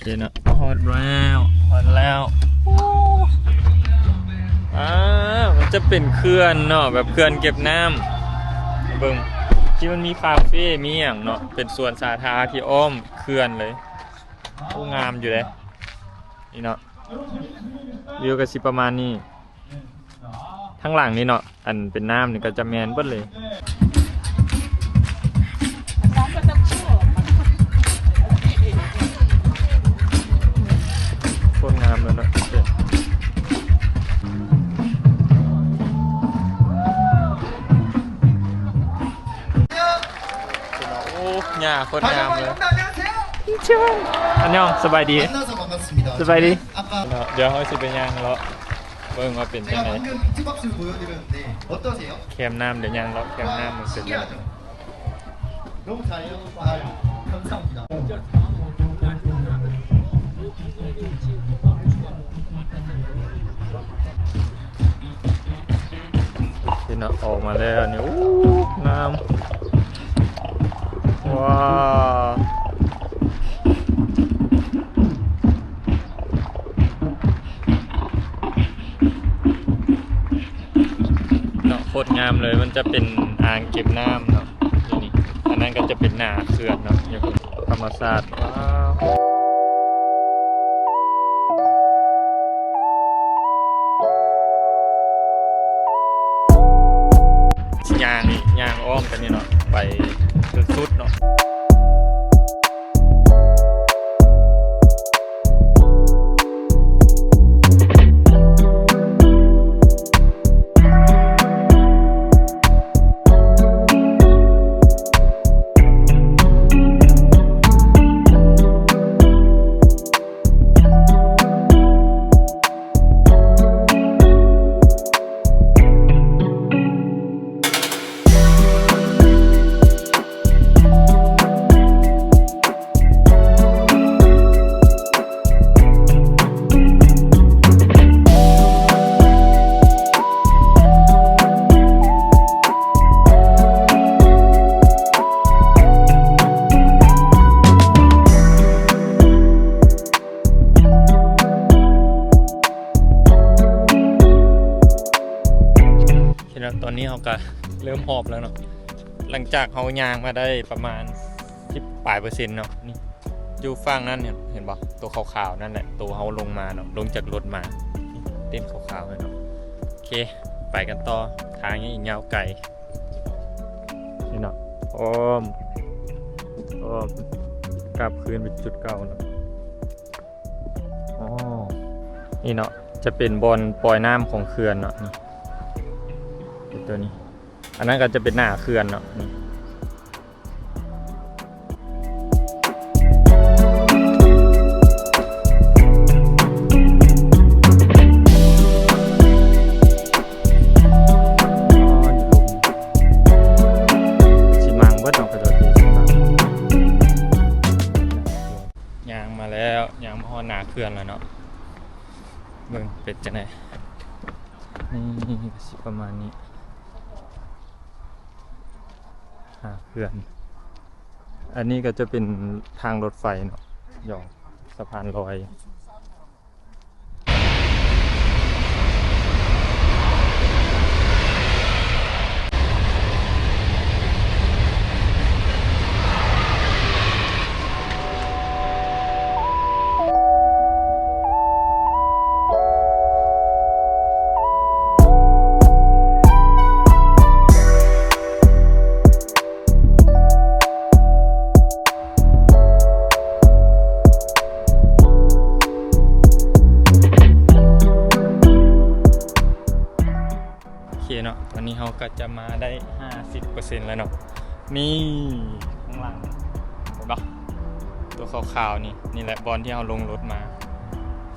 เคนะฮอตแล้วมันจะเป็นเขื่อนเนาะแบบเขื่อนเก็บน้ำเบิ่งที่มันมีคาเฟ่มีอย่างเนาะเป็นสวนสาธารณะที่อ้อมเขื่อนเลยโอ้งามอยู่เลยนี่เนาะวิวก็สิประมาณนี้ทั้งหลังนี่เนาะอันเป็นน้ำนี่ก็จะแมนเบิดเลยโคตรงามเลยเนาะโอ้หญ้าโคตรงามเลยอันยองสบายดีสบายดีเดี๋ยวเขาสิไปย่างเลาะเบิ่งว่าเป็นยังไงแคมน้ำเดี๋ยวย่างเลาะแคมน้ำมันเสร็จแล้วที่น่ะออกมาแล้วนี่อู้งามว้าวเนาะโคตรงามเลยมันจะเป็นอ่างเก็บน้ำเนาะนี่อันนั้นก็จะเป็นหน้าเขื่อนเนาะอย่างธรรมชาติว้าวยางอ้อมกันนี่เนาะไปสุดๆเนาะตอนนี้เขาก็เริ่มหอบแล้วเนาะหลังจากเขายางมาได้ประมาณ10%เนาะนี่อยู่ฝั่งนั้นเห็นปะตัวขาวๆนั่นแหละตัวเขาลงมาเนาะลงจากรถมาเต้นขาวๆเลยเนาะโอเคไปกันต่อทางนี้อีกยาวไกลนี่เนาะอ้อมกลับคืนไปจุดเก่าเนาะอ๋อนี่เนาะจะเป็นบอลปล่อยน้ำของเขื่อนเนาะนี่ตัวนี้อันนั้นก็จะเป็นหน้าเขื่อนเนาะชิมังเบิดออกไปตัวที่ชิมังยางมาแล้วยางมาฮอดหน้าเขื่อนแล้วเนาะเบิ่งเป็ดจังได๋นี่สิประมาณนี้เขื่อนอันนี้ก็จะเป็นทางรถไฟเนาะหยองสะพานลอยเนาะวันนี้เราก็จะมาได้ 50% แล้วเนาะนี่ข้างหลังเห็นปะตัวขาวๆนี่แหละบอลที่เราลงรถมา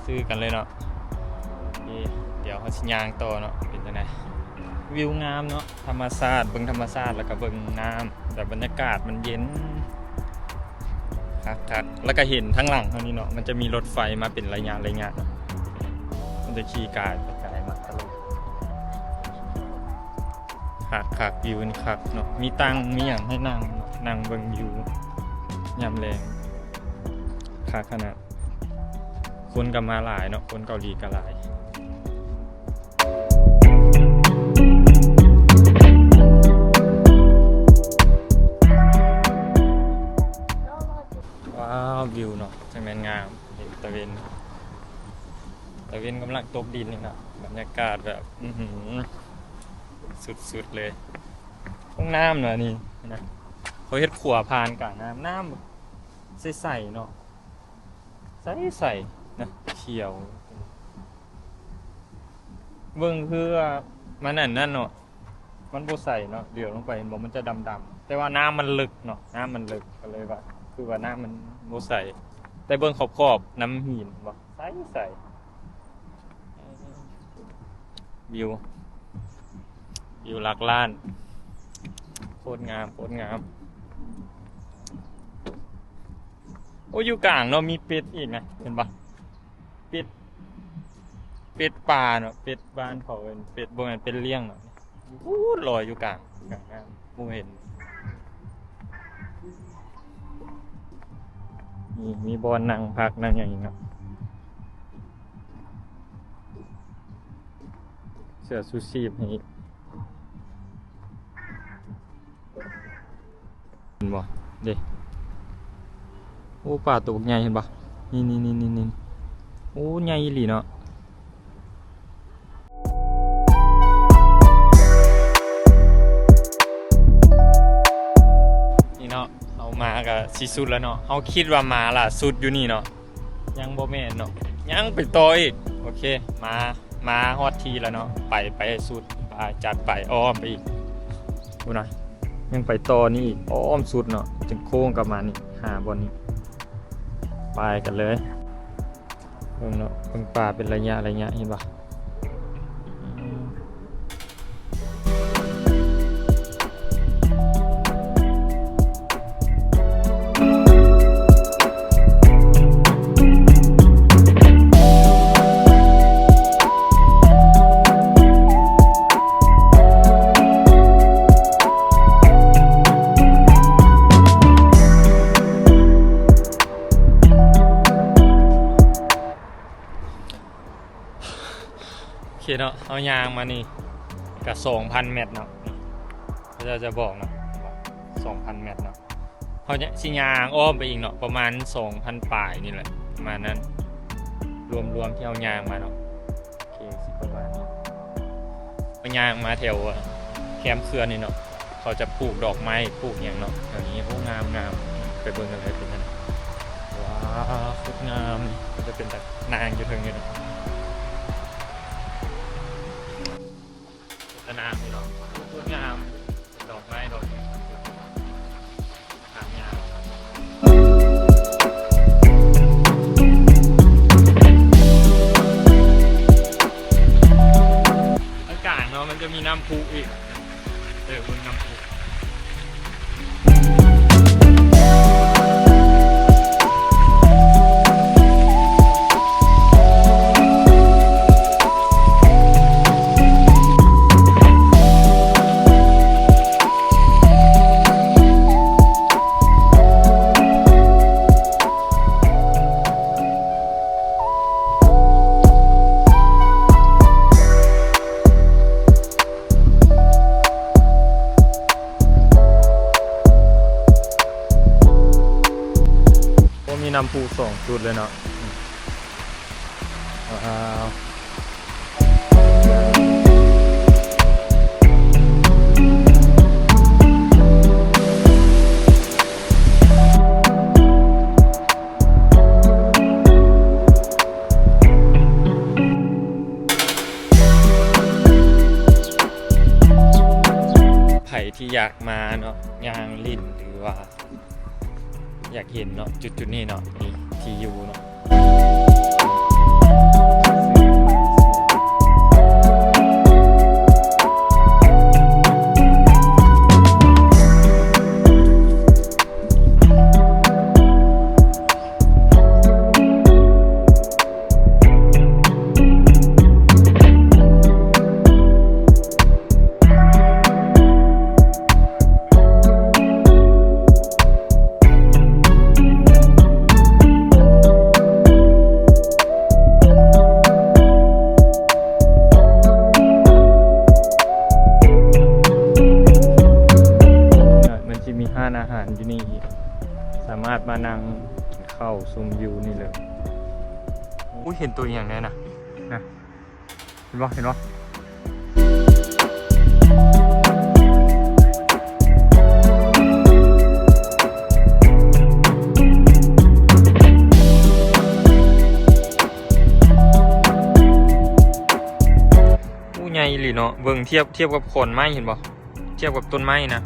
ซื้อกันเลยเนาะเดี๋ยวเขาชิยางต่อเนาะเป็นยังไงวิวงามเนาะธรรมชาติเบิ่งธรรมชาติแล้วก็เบิ่งน้ำแต่บรรยากาศมันเย็นคักๆแล้วก็เห็นทั้งหลังเท่านี้เนาะมันจะมีรถไฟมาเป็นระยะมันจะขี่กายไปไกลมาตลอด คักวิวนี่คักเนาะมีตังมีอย่างให้นั่งเบิ่งวิวยามแรงคักขนาด คนก็มาหลายเนาะคนเกาหลีก็หลายว้าววิวเนาะจังแม่นงามเห็นตะเวนกำลังตกดินนี่เนาะบรรยากาศแบบสุดๆเลยห้องน้ำเนาะนี่นะเขาเฮ็ดขัวพานกลางน้ำใสๆเนาะใสๆนะเขียวเบิ่งคือมันนั่นเนาะมันบ่ใสเนาะเดี๋ยวลงไปเห็นบ่มันจะดำๆแต่ว่าน้ำมันลึกเนาะน้ำมันลึกก็เลยว่าคือว่าน้ำมันบ่ใสแต่เบิ่งขอบๆน้ำหินบ่ใสวิวหลักล้านโคตรงามโอ้อยู่กลางเนาะมีเป็ดอีกนะเห็นปะเป็ดป่าเนาะเป็ดบ้านเขาเป็นเป็ดบ่แม่นเป็นเลี้ยงเนาะอู้ลอยอยู่กลางน้ำบ่เห็นมีบอลนั่งพักนั่งอย่างนี้เนาะเสื้อชูชีพให้เห็นบ่เด้โอ้ป่าตัวใหญ่เห็นปะนี่โอ้ใหญ่อีหลีเนาะนี่เนาะเอามากับสิสุดแล้วเนาะเอาคิดว่ามาล่ะสุดอยู่นี่เนาะยังบ่แม่นเนาะยังไปต่ออีกโอเคมาฮอดทีแล้วเนาะไปสุดไปจัดไปอ้อมไปอีกดูหน่อยยังไปต่อนี่อีกอ้อมสุดเนาะจึงโค้งกลับมานี่หาบอลนี้ไปกันเลยเพิ่งเนาะเพิ่งป่าเป็นระยะเห็นปะโอเคเนาะเอายางมานี่กับ 2,000 เมตรเนาะเราจะบอกเนาะ 2,000 เมตรเนาะเขาจะสิยางอ้อมไปอีกเนาะประมาณ 2,000 ปลายนี่แหละประมาณนั้นรวมที่เอายางมาเนาะโอเคสิประมาณนี้เอายางมาแถวแคมป์เขื่อนนี่เนาะเขาจะปลูกดอกไม้ปลูกอย่างเนาะอย่างนี้พวกงามไปเบิ่งกันเลยเป็นยังไงว้าวโคตรงามก็จะเป็นแบบนางอยู่ทางนี้เนาะสนามนี่เนาะสวยงามดอกไม้ดอกงามอากาศเนาะมันจะมีน้ำพุอีกบนน้ำพุมีน้ำพุ2 จุดเลยเนาะว้าวไผ่ที่อยากมาเนาะยางลิ้นหรือว่าอยากเห็นเนาะจุดนี้เนาะนี่ที่อยู่เนาะ อาหารอยู่นี่สามารถมานั่งกินข้าวชมวิวนี่เลยอุ้ยเห็นตัวอย่างนี้นะเห็นปะใหญ่หรือเนาะเบิ่งเทียบกับขอนไม้เห็นบ่เทียบกับต้นไม้นะ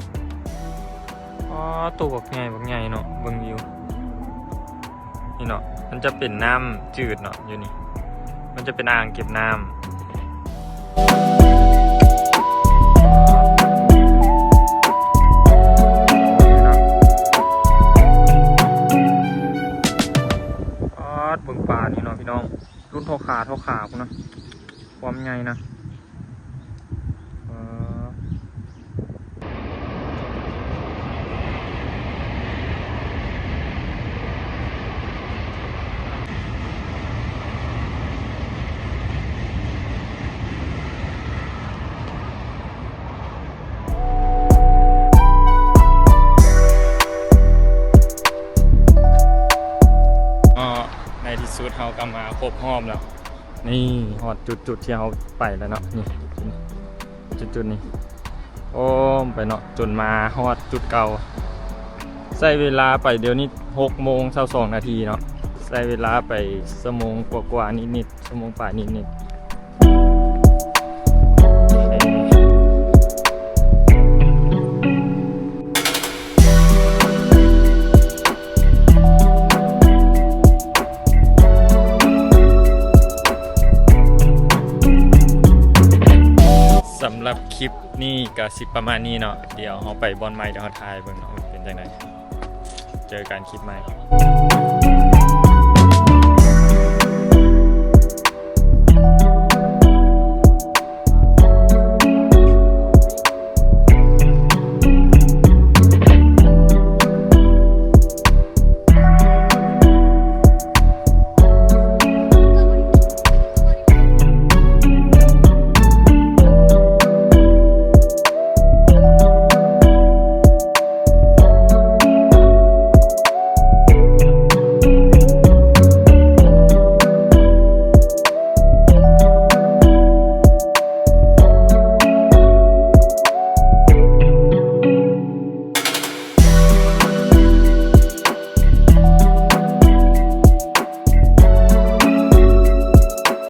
อ๋อตัวบักใหญ่เนาะเบิ่งวิวนี่เนาะมันจะเป็นน้ำจืดเนาะอยู่นี่มันจะเป็นอ่างเก็บน้ำเบิ่งป่านี่เนาะพี่น้องรุ่นเท่าขาพุ่นนะความใหญ่นะในที่สุดเราก็มาครบรอบแล้วนี่หอดจุดที่เราไปแล้วเนาะนี่จุดนี้โอ้มไปเนาะจนมาหอดจุดเก่าใช้เวลาไปเดี๋ยวนี้6:22 นาทีเนาะใช้เวลาไปชั่วโมงกว่านิดชั่วโมงป่านิดสำหรับคลิปนี้ก็สิประมาณนี้เนาะเดี๋ยวเราไปบอนใหม่เดี๋ยวเราถ่ายเบิ่งเนาะเป็นจังไดเจอกันคลิปใหม่